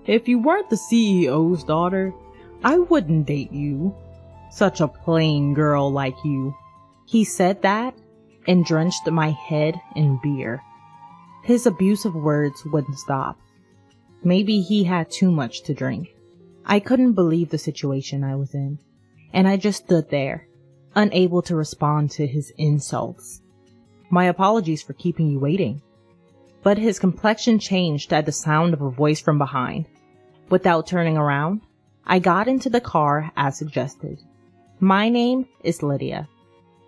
If you weren't the CEO's daughter, I wouldn't date you. Such a plain girl like you. He said that and drenched my head in beer. His abusive words wouldn't stop. Maybe he had too much to drink. I couldn't believe the situation I was in, and I just stood there, unable to respond to his insults. My apologies for keeping you waiting. But his complexion changed at the sound of a voice from behind. Without turning around, I got into the car as suggested. My name is Lydia.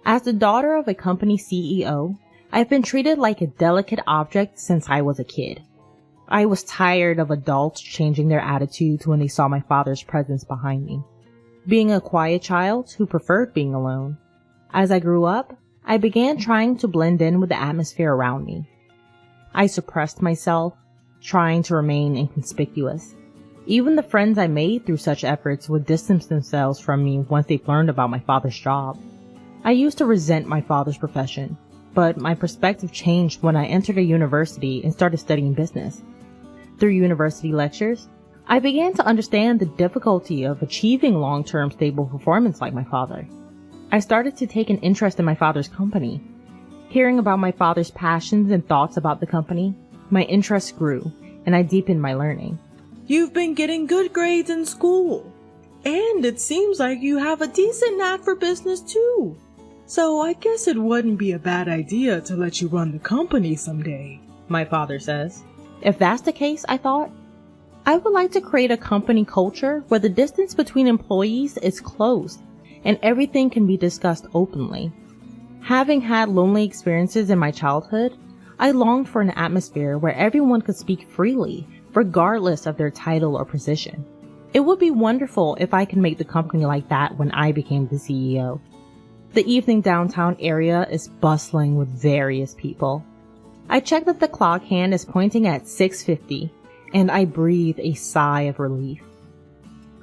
As the daughter of a company CEO, I've been treated like a delicate object since I was a kid. I was tired of adults changing their attitudes when they saw my father's presence behind me. Being a quiet child who preferred being alone. As I grew up, I began trying to blend in with the atmosphere around me. I suppressed myself, trying to remain inconspicuous. Even the friends I made through such efforts would distance themselves from me once they learned about my father's job. I used to resent my father's profession, but my perspective changed when I entered a university and started studying business. Through university lectures, I began to understand the difficulty of achieving long-term stable performance like my father. I started to take an interest in my father's company. Hearing about my father's passions and thoughts about the company, my interest grew, and I deepened my learning. You've been getting good grades in school, and it seems like you have a decent knack for business too. So I guess it wouldn't be a bad idea to let you run the company someday, my father says. If that's the case, I thought, I would like to create a company culture where the distance between employees is closed and everything can be discussed openly. Having had lonely experiences in my childhood, I longed for an atmosphere where everyone could speak freely, regardless of their title or position. It would be wonderful if I could make the company like that when I became the CEO. The evening downtown area is bustling with various people. I check that the clock hand is pointing at 6:50, and I breathe a sigh of relief.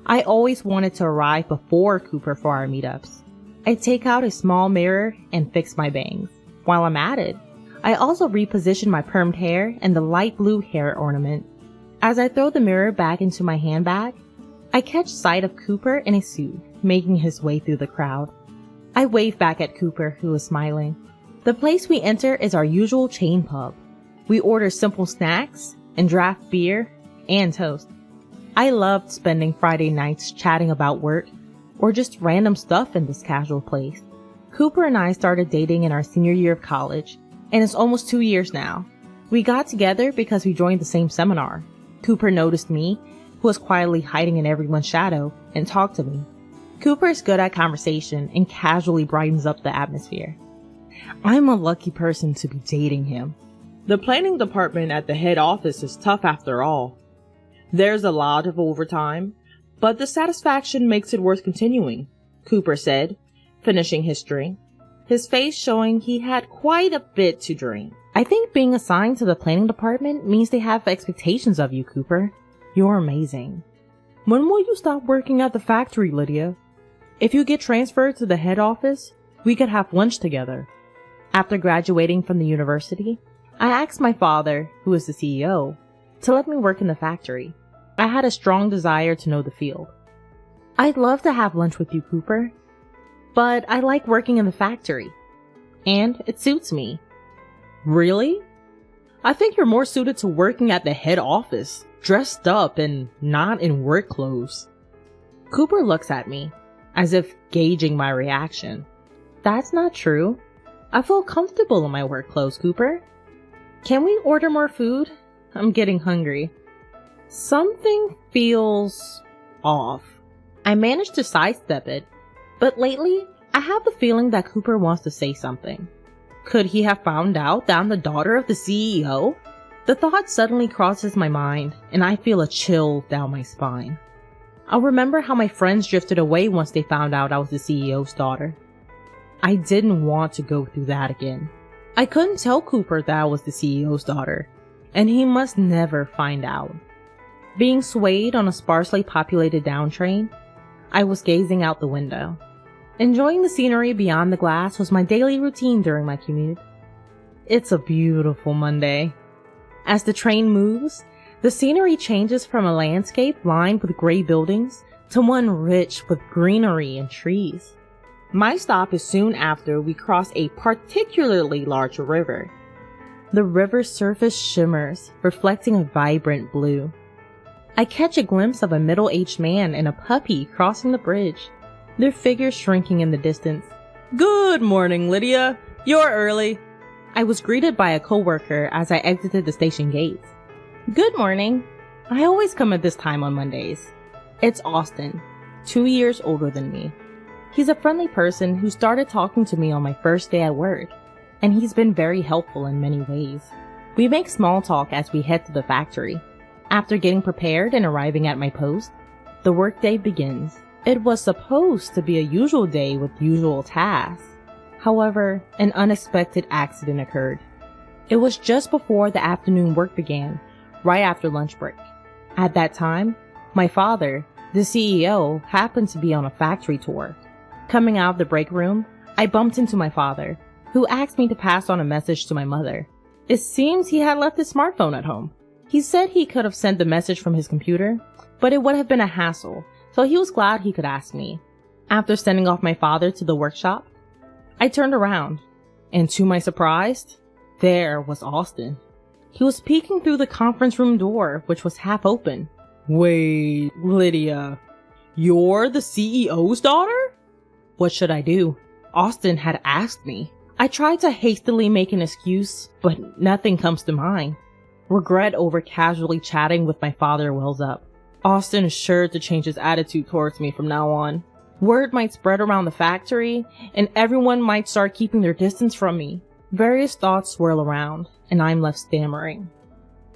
I always wanted to arrive before Cooper for our meetups. I take out a small mirror and fix my bangs. While I'm at it, I also reposition my permed hair and the light blue hair ornament. As I throw the mirror back into my handbag, I catch sight of Cooper in a suit, making his way through the crowd. I wave back at Cooper, who is smiling. The place we enter is our usual chain pub. We order simple snacks and draft beer and toast. I loved spending Friday nights chatting about work or just random stuff in this casual place. Cooper and I started dating in our senior year of college, and it's almost 2 years now. We got together because we joined the same seminar. Cooper noticed me, who was quietly hiding in everyone's shadow, and talked to me. Cooper is good at conversation and casually brightens up the atmosphere. I'm a lucky person to be dating him. The planning department at the head office is tough after all. There's a lot of overtime, but the satisfaction makes it worth continuing, Cooper said, finishing his drink, his face showing he had quite a bit to drink. I think being assigned to the planning department means they have expectations of you, Cooper. You're amazing. When will you stop working at the factory, Lydia? If you get transferred to the head office, we could have lunch together. After graduating from the university, I asked my father, who is the CEO, to let me work in the factory. I had a strong desire to know the field. I'd love to have lunch with you, Cooper, but I like working in the factory, and it suits me. Really? I think you're more suited to working at the head office, dressed up and not in work clothes. Cooper looks at me, as if gauging my reaction. That's not true. I feel comfortable in my work clothes, Cooper. Can we order more food? I'm getting hungry. Something feels off. I managed to sidestep it, but lately, I have the feeling that Cooper wants to say something. Could he have found out that I'm the daughter of the CEO? The thought suddenly crosses my mind, and I feel a chill down my spine. I'll remember how my friends drifted away once they found out I was the CEO's daughter. I didn't want to go through that again. I couldn't tell Cooper that I was the CEO's daughter, and he must never find out. Being swayed on a sparsely populated down train, I was gazing out the window. Enjoying the scenery beyond the glass was my daily routine during my commute. It's a beautiful Monday. As the train moves, The scenery changes from a landscape lined with gray buildings to one rich with greenery and trees. My stop is soon after we cross a particularly large river. The river's surface shimmers, reflecting a vibrant blue. I catch a glimpse of a middle-aged man and a puppy crossing the bridge, their figures shrinking in the distance. "Good morning, Lydia. You're early." I was greeted by a coworker as I exited the station gates. "Good morning. I always come at this time on Mondays." It's Austin, 2 years older than me. He's a friendly person who started talking to me on my first day at work, and he's been very helpful in many ways. We make small talk as we head to the factory. After getting prepared and arriving at my post, the workday begins. It was supposed to be a usual day with usual tasks. However, an unexpected accident occurred. It was just before the afternoon work began, right after lunch break. At that time, my father, the CEO, happened to be on a factory tour. Coming out of the break room, I bumped into my father, who asked me to pass on a message to my mother. It seems he had left his smartphone at home. He said he could have sent the message from his computer, but it would have been a hassle, so he was glad he could ask me. After sending off my father to the workshop, I turned around, and to my surprise, there was Austin. He was peeking through the conference room door, which was half open. "Wait, Lydia, you're the CEO's daughter?" What should I do? Austin had asked me. I tried to hastily make an excuse, but nothing comes to mind. Regret over casually chatting with my father wells up. Austin is sure to change his attitude towards me from now on. Word might spread around the factory, and everyone might start keeping their distance from me. Various thoughts swirl around, and I'm left stammering.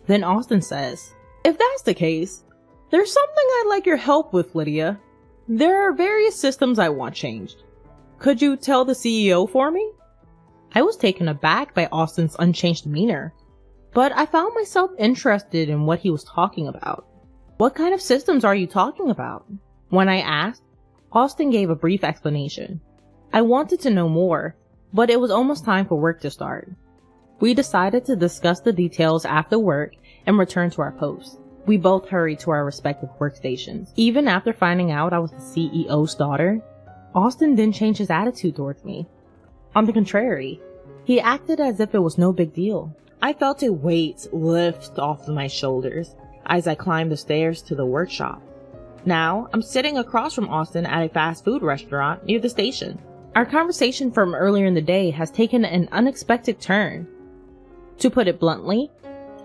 Then Austin says, "If that's the case, there's something I'd like your help with, Lydia. There are various systems I want changed. Could you tell the CEO for me?" I was taken aback by Austin's unchanged demeanor, but I found myself interested in what he was talking about. "What kind of systems are you talking about?" When I asked, Austin gave a brief explanation. I wanted to know more, but it was almost time for work to start. We decided to discuss the details after work and return to our posts. We both hurried to our respective workstations. Even after finding out I was the CEO's daughter, Austin didn't change his attitude towards me. On the contrary, he acted as if it was no big deal. I felt a weight lift off my shoulders as I climbed the stairs to the workshop. Now, I'm sitting across from Austin at a fast food restaurant near the station. Our conversation from earlier in the day has taken an unexpected turn. To put it bluntly,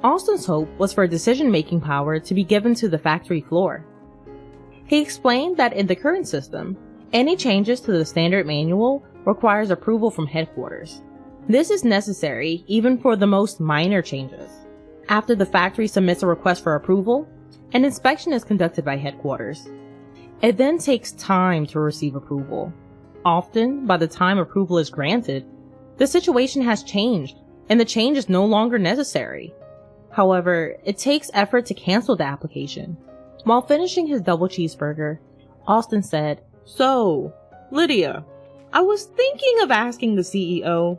Austin's hope was for decision-making power to be given to the factory floor. He explained that in the current system, any changes to the standard manual requires approval from headquarters. This is necessary even for the most minor changes. After the factory submits a request for approval, an inspection is conducted by headquarters. It then takes time to receive approval. Often, by the time approval is granted, the situation has changed and the change is no longer necessary. However, it takes effort to cancel the application. While finishing his double cheeseburger, Austin said, "So, Lydia, I was thinking of asking the CEO,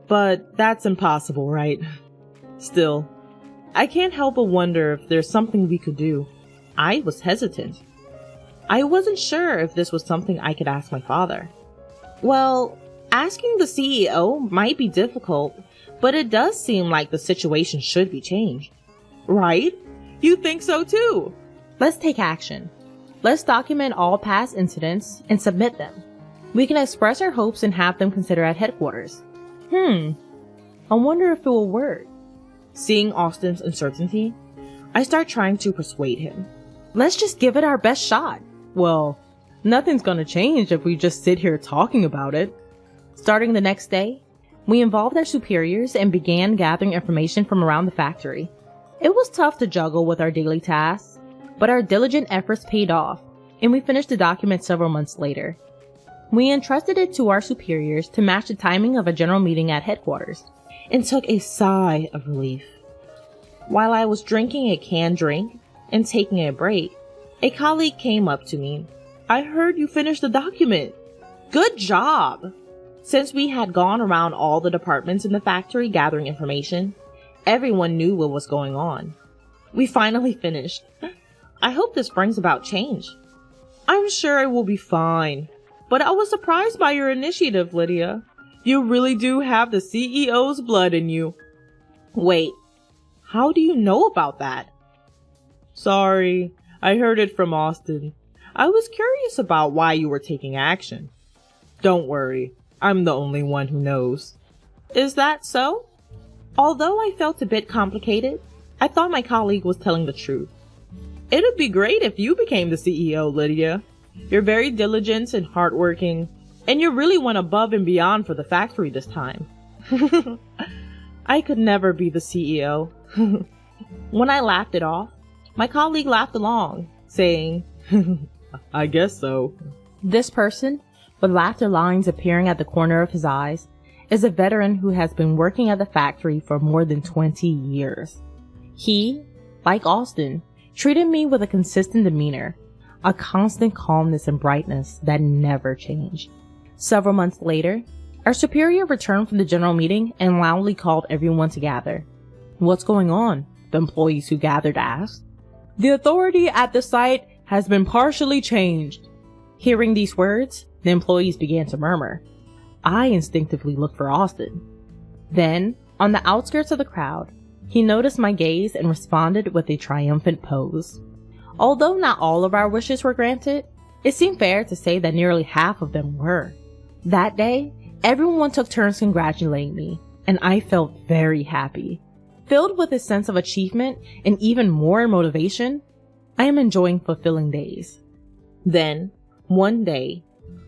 but that's impossible, right? Still, I can't help but wonder if there's something we could do." I was hesitant. I wasn't sure if this was something I could ask my father. "Well, asking the CEO might be difficult, but it does seem like the situation should be changed." "Right? You think so too?" Let's take action. Let's document all past incidents and submit them. We can express our hopes and have them considered at headquarters. I wonder if it will work. Seeing Austin's uncertainty, I start trying to persuade him. Let's just give it our best shot. "Well, nothing's gonna change if we just sit here talking about it." Starting the next day, we involved our superiors and began gathering information from around the factory. It was tough to juggle with our daily tasks, but our diligent efforts paid off, and we finished the document several months later. We entrusted it to our superiors to match the timing of a general meeting at headquarters, and took a sigh of relief. While I was drinking a canned drink and taking a break, a colleague came up to me. "I heard you finished the document. Good job!" Since we had gone around all the departments in the factory gathering information, everyone knew what was going on. We finally finished. I hope this brings about change. I'm sure it will be fine. But I was surprised by your initiative, Lydia. You really do have the CEO's blood in you. Wait, how do you know about that? Sorry, I heard it from Austin. I was curious about why you were taking action. Don't worry, I'm the only one who knows. Is that so? Although I felt a bit complicated, I thought my colleague was telling the truth. It'd be great if you became the CEO, Lydia. You're very diligent and hardworking, and you really went above and beyond for the factory this time. I could never be the CEO. When I laughed it off, my colleague laughed along, saying, I guess so. This person, with laughter lines appearing at the corner of his eyes, is a veteran who has been working at the factory for more than 20 years. He, like Austin, treated me with a consistent demeanor, a constant calmness and brightness that never changed. Several months later, our superior returned from the general meeting and loudly called everyone to gather. What's going on? The employees who gathered asked. The authority at the site has been partially changed. Hearing these words, the employees began to murmur. I instinctively looked for Austin. Then, on the outskirts of the crowd, he noticed my gaze and responded with a triumphant pose. Although not all of our wishes were granted, it seemed fair to say that nearly half of them were. That day, everyone took turns congratulating me, and I felt very happy. Filled with a sense of achievement and even more motivation, I am enjoying fulfilling days. Then, one day,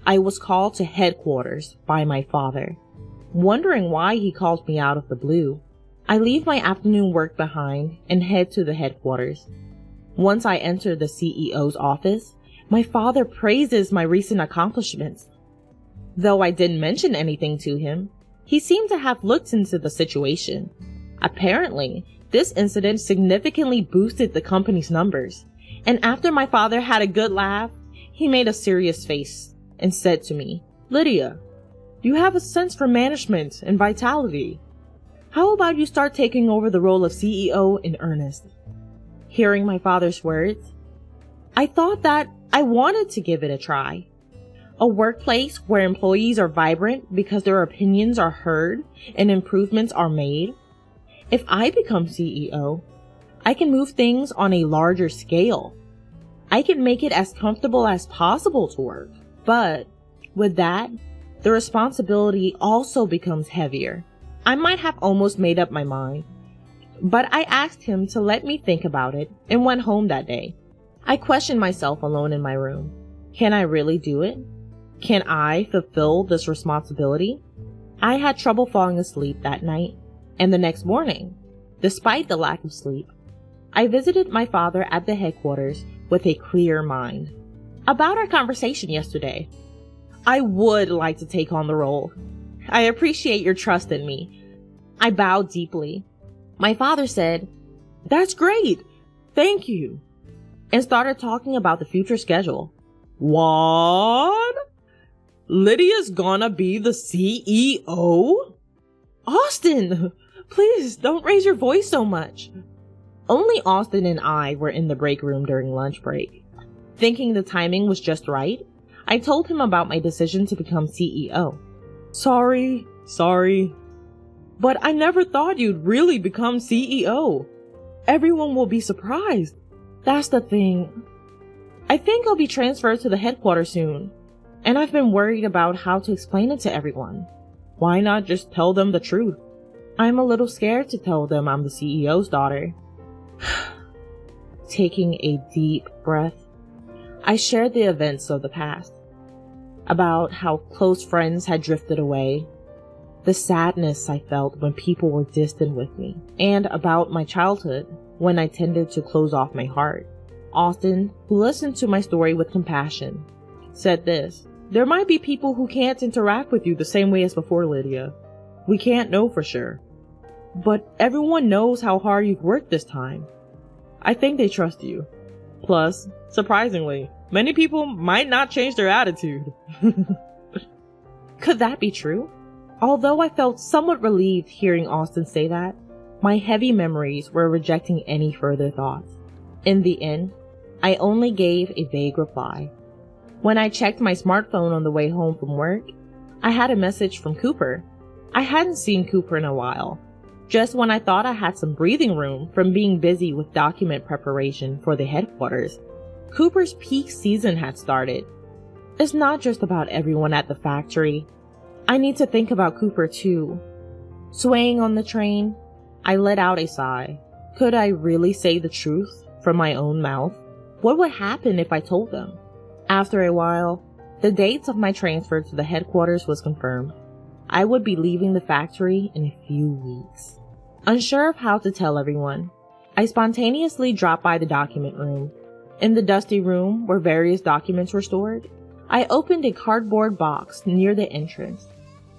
I was called to headquarters by my father. Wondering why he called me out of the blue, I leave my afternoon work behind and head to the headquarters. Once I enter the CEO's office, my father praises my recent accomplishments. Though I didn't mention anything to him, he seemed to have looked into the situation. Apparently, this incident significantly boosted the company's numbers, and after my father had a good laugh, he made a serious face and said to me, Lydia, you have a sense for management and vitality. How about you start taking over the role of CEO in earnest? Hearing my father's words, I thought that I wanted to give it a try. A workplace where employees are vibrant because their opinions are heard and improvements are made. If I become CEO, I can move things on a larger scale. I can make it as comfortable as possible to work. But with that, the responsibility also becomes heavier. I might have almost made up my mind, but I asked him to let me think about it and went home that day. I questioned myself alone in my room. Can I really do it? Can I fulfill this responsibility? I had trouble falling asleep that night, and the next morning, despite the lack of sleep, I visited my father at the headquarters with a clear mind. About our conversation yesterday, I would like to take on the role. I appreciate your trust in me. I bowed deeply. My father said, That's great. Thank you. And started talking about the future schedule. What? Lydia's gonna be the CEO? Austin, please don't raise your voice so much. Only Austin and I were in the break room during lunch break. Thinking the timing was just right, I told him about my decision to become CEO. Sorry. But I never thought you'd really become CEO. Everyone will be surprised. That's the thing. I think I'll be transferred to the headquarters soon, and I've been worried about how to explain it to everyone. Why not just tell them the truth? I'm a little scared to tell them I'm the CEO's daughter. Taking a deep breath, I shared the events of the past. About how close friends had drifted away, the sadness I felt when people were distant with me, and about my childhood when I tended to close off my heart. Austin, who listened to my story with compassion, said this, There might be people who can't interact with you the same way as before, Lydia. We can't know for sure. But everyone knows how hard you've worked this time. I think they trust you. Plus, surprisingly, many people might not change their attitude. Could that be true? Although I felt somewhat relieved hearing Austin say that, My heavy memories were rejecting any further thoughts. In the end, I only gave a vague reply. When I checked my smartphone on the way home from work, I had a message from Cooper. I hadn't seen Cooper in a while, just when I thought I had some breathing room from being busy with document preparation for the headquarters. Cooper's peak season had started. It's not just about everyone at the factory. I need to think about Cooper too. Swaying on the train, I let out a sigh. Could I really say the truth from my own mouth? What would happen if I told them? After a while, the dates of my transfer to the headquarters was confirmed. I would be leaving the factory in a few weeks. Unsure of how to tell everyone, I spontaneously dropped by the document room. In the dusty room where various documents were stored, I opened a cardboard box near the entrance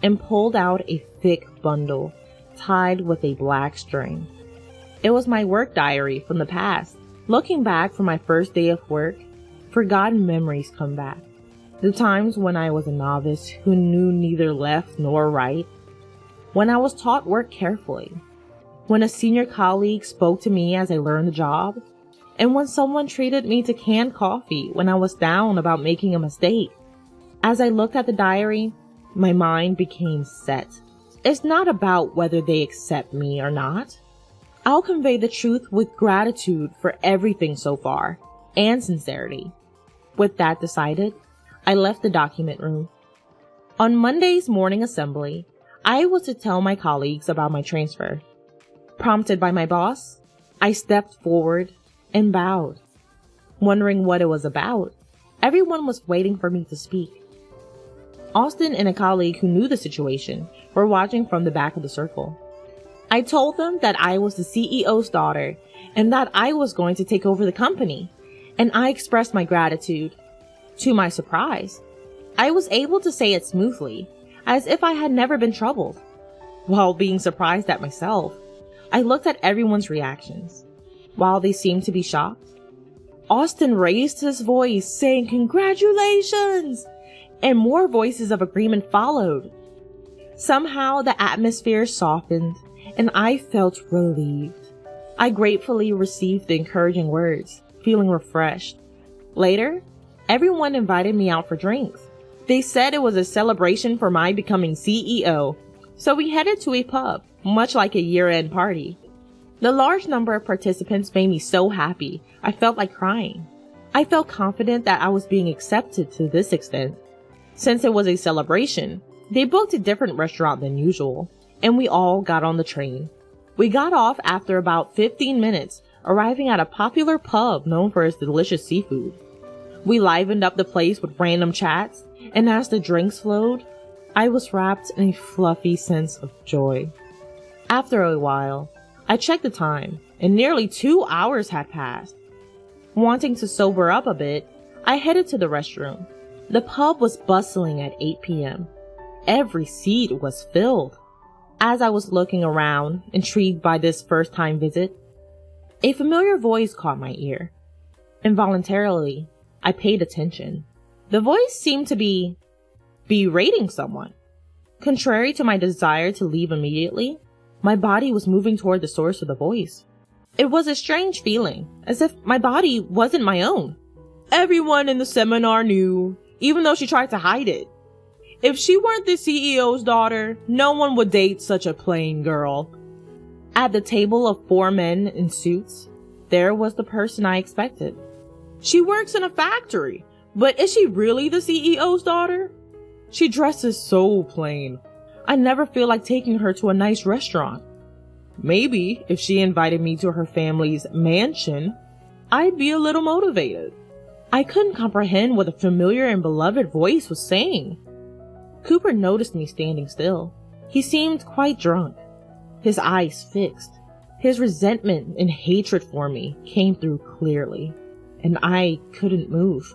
and pulled out a thick bundle tied with a black string. It was my work diary from the past. Looking back from my first day of work, forgotten memories come back. The times when I was a novice who knew neither left nor right. When I was taught work carefully. When a senior colleague spoke to me as I learned the job. And when someone treated me to canned coffee when I was down about making a mistake. As I looked at the diary, my mind became set. It's not about whether they accept me or not. I'll convey the truth with gratitude for everything so far, and sincerity. With that decided, I left the document room. On Monday's morning assembly, I was to tell my colleagues about my transfer. Prompted by my boss, I stepped forward and bowed. Wondering what it was about, everyone was waiting for me to speak. Austin and a colleague who knew the situation were watching from the back of the circle. I told them that I was the CEO's daughter and that I was going to take over the company, and I expressed my gratitude. To my surprise, I was able to say it smoothly, as if I had never been troubled. While being surprised at myself, I looked at everyone's reactions. While they seemed to be shocked, Austin raised his voice saying congratulations, and more voices of agreement followed. Somehow the atmosphere softened and I felt relieved. I gratefully received the encouraging words, feeling refreshed. Later, everyone invited me out for drinks. They said it was a celebration for my becoming CEO, so we headed to a pub, much like a year-end party. The large number of participants made me so happy, I felt like crying. I felt confident that I was being accepted to this extent. Since it was a celebration, they booked a different restaurant than usual, and we all got on the train. We got off after about 15 minutes, arriving at a popular pub known for its delicious seafood. We livened up the place with random chats, and as the drinks flowed, I was wrapped in a fluffy sense of joy. After a while, I checked the time, and nearly 2 hours had passed. Wanting to sober up a bit, I headed to the restroom. The pub was bustling at 8 p.m. Every seat was filled. As I was looking around, intrigued by this first-time visit, a familiar voice caught my ear. Involuntarily, I paid attention. The voice seemed to be berating someone. Contrary to my desire to leave immediately, my body was moving toward the source of the voice. It was a strange feeling, as if my body wasn't my own. Everyone in the seminar knew, even though she tried to hide it. If she weren't the CEO's daughter, no one would date such a plain girl. At the table of 4 men in suits, there was the person I expected. She works in a factory, but is she really the CEO's daughter? She dresses so plain. I never feel like taking her to a nice restaurant. Maybe if she invited me to her family's mansion, I'd be a little motivated. I couldn't comprehend what the familiar and beloved voice was saying. Cooper noticed me standing still. He seemed quite drunk, his eyes fixed. His resentment and hatred for me came through clearly, and I couldn't move.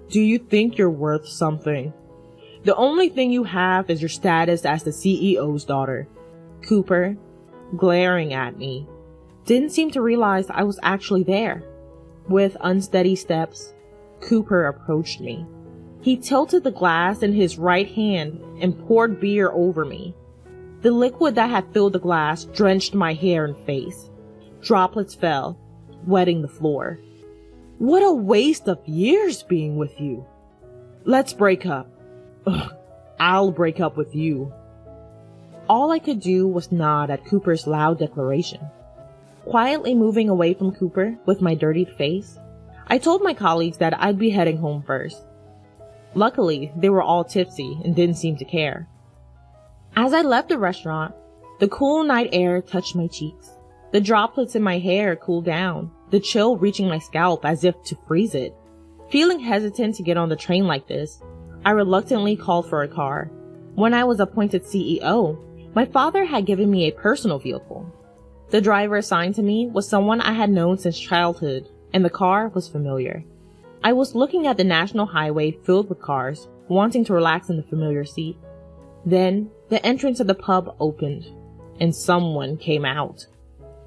Do you think you're worth something? The only thing you have is your status as the CEO's daughter. Cooper, glaring at me, didn't seem to realize I was actually there. With unsteady steps, Cooper approached me. He tilted the glass in his right hand and poured beer over me. The liquid that had filled the glass drenched my hair and face. Droplets fell, wetting the floor. What a waste of years being with you. Let's break up. Ugh, I'll break up with you. All I could do was nod at Cooper's loud declaration. Quietly moving away from Cooper with my dirtied face, I told my colleagues that I'd be heading home first. Luckily, they were all tipsy and didn't seem to care. As I left the restaurant, the cool night air touched my cheeks. The droplets in my hair cooled down, the chill reaching my scalp as if to freeze it. Feeling hesitant to get on the train like this, I reluctantly called for a car. When I was appointed CEO, my father had given me a personal vehicle. The driver assigned to me was someone I had known since childhood, and the car was familiar. I was looking at the national highway filled with cars, wanting to relax in the familiar seat. Then, the entrance of the pub opened, and someone came out.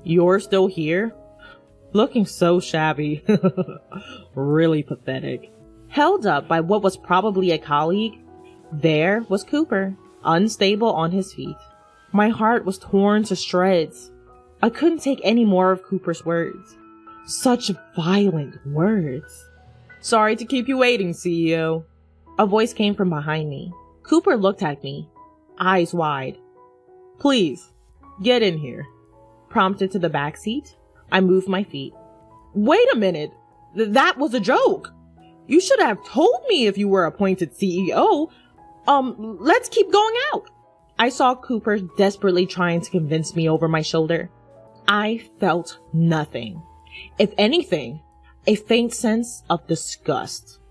You're still here? Looking so shabby. Really pathetic. Held up by what was probably a colleague, there was Cooper, unstable on his feet. My heart was torn to shreds. I couldn't take any more of Cooper's words. Such violent words. Sorry to keep you waiting, CEO. A voice came from behind me. Cooper looked at me, eyes wide. Please, get in here. Prompted to the back seat, I moved my feet. Wait a minute. That was a joke. You should have told me if you were appointed CEO. Let's keep going out. I saw Cooper desperately trying to convince me over my shoulder. I felt nothing. If anything, a faint sense of disgust.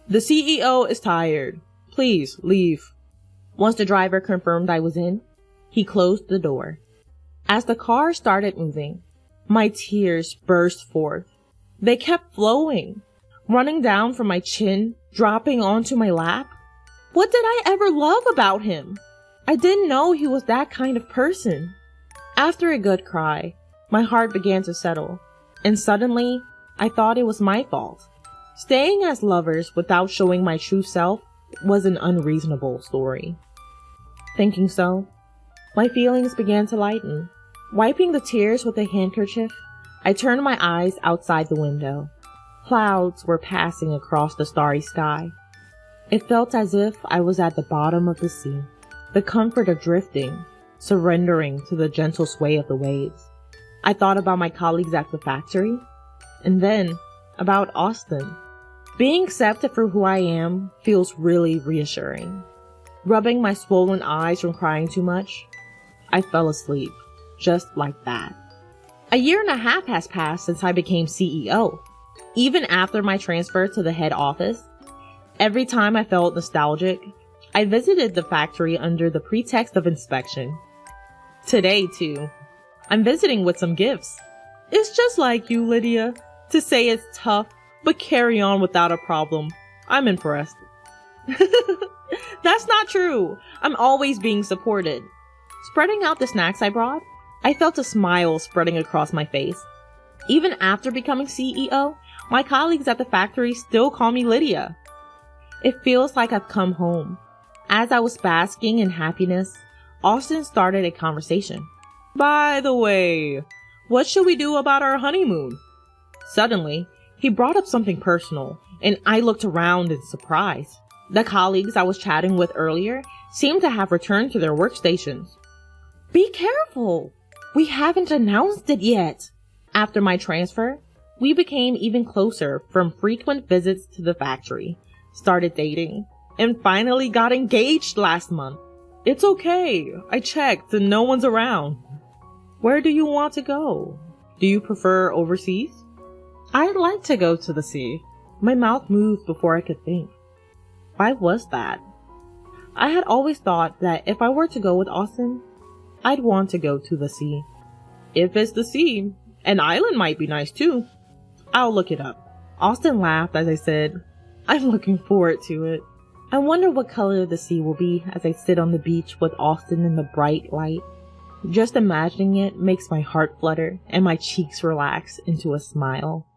The CEO is tired. Please leave. Once the driver confirmed I was in, he closed the door. As the car started moving, my tears burst forth. They kept flowing, running down from my chin, dropping onto my lap. What did I ever love about him? I didn't know he was that kind of person. After a good cry, my heart began to settle, and suddenly, I thought it was my fault. Staying as lovers without showing my true self was an unreasonable story. Thinking so, my feelings began to lighten. Wiping the tears with a handkerchief, I turned my eyes outside the window. Clouds were passing across the starry sky. It felt as if I was at the bottom of the sea, the comfort of drifting, surrendering to the gentle sway of the waves. I thought about my colleagues at the factory, and then about Austin. Being accepted for who I am feels really reassuring. Rubbing my swollen eyes from crying too much, I fell asleep, just like that. A year and a half has passed since I became CEO. Even after my transfer to the head office, every time I felt nostalgic, I visited the factory under the pretext of inspection. Today, too, I'm visiting with some gifts. It's just like you, Lydia, to say it's tough, but carry on without a problem. I'm impressed. That's not true. I'm always being supported. Spreading out the snacks I brought, I felt a smile spreading across my face. Even after becoming CEO, my colleagues at the factory still call me Lydia. It feels like I've come home. As I was basking in happiness, Austin started a conversation. By the way, what should we do about our honeymoon? Suddenly, he brought up something personal, and I looked around in surprise. The colleagues I was chatting with earlier seemed to have returned to their workstations. Be careful! We haven't announced it yet. After my transfer, we became even closer from frequent visits to the factory, started dating, and finally got engaged last month. It's okay. I checked and no one's around. Where do you want to go? Do you prefer overseas? I'd like to go to the sea. My mouth moved before I could think. Why was that? I had always thought that if I were to go with Austin, I'd want to go to the sea. If it's the sea, an island might be nice too. I'll look it up. Austin laughed as I said, I'm looking forward to it. I wonder what color the sea will be as I sit on the beach with Austin in the bright light. Just imagining it makes my heart flutter and my cheeks relax into a smile.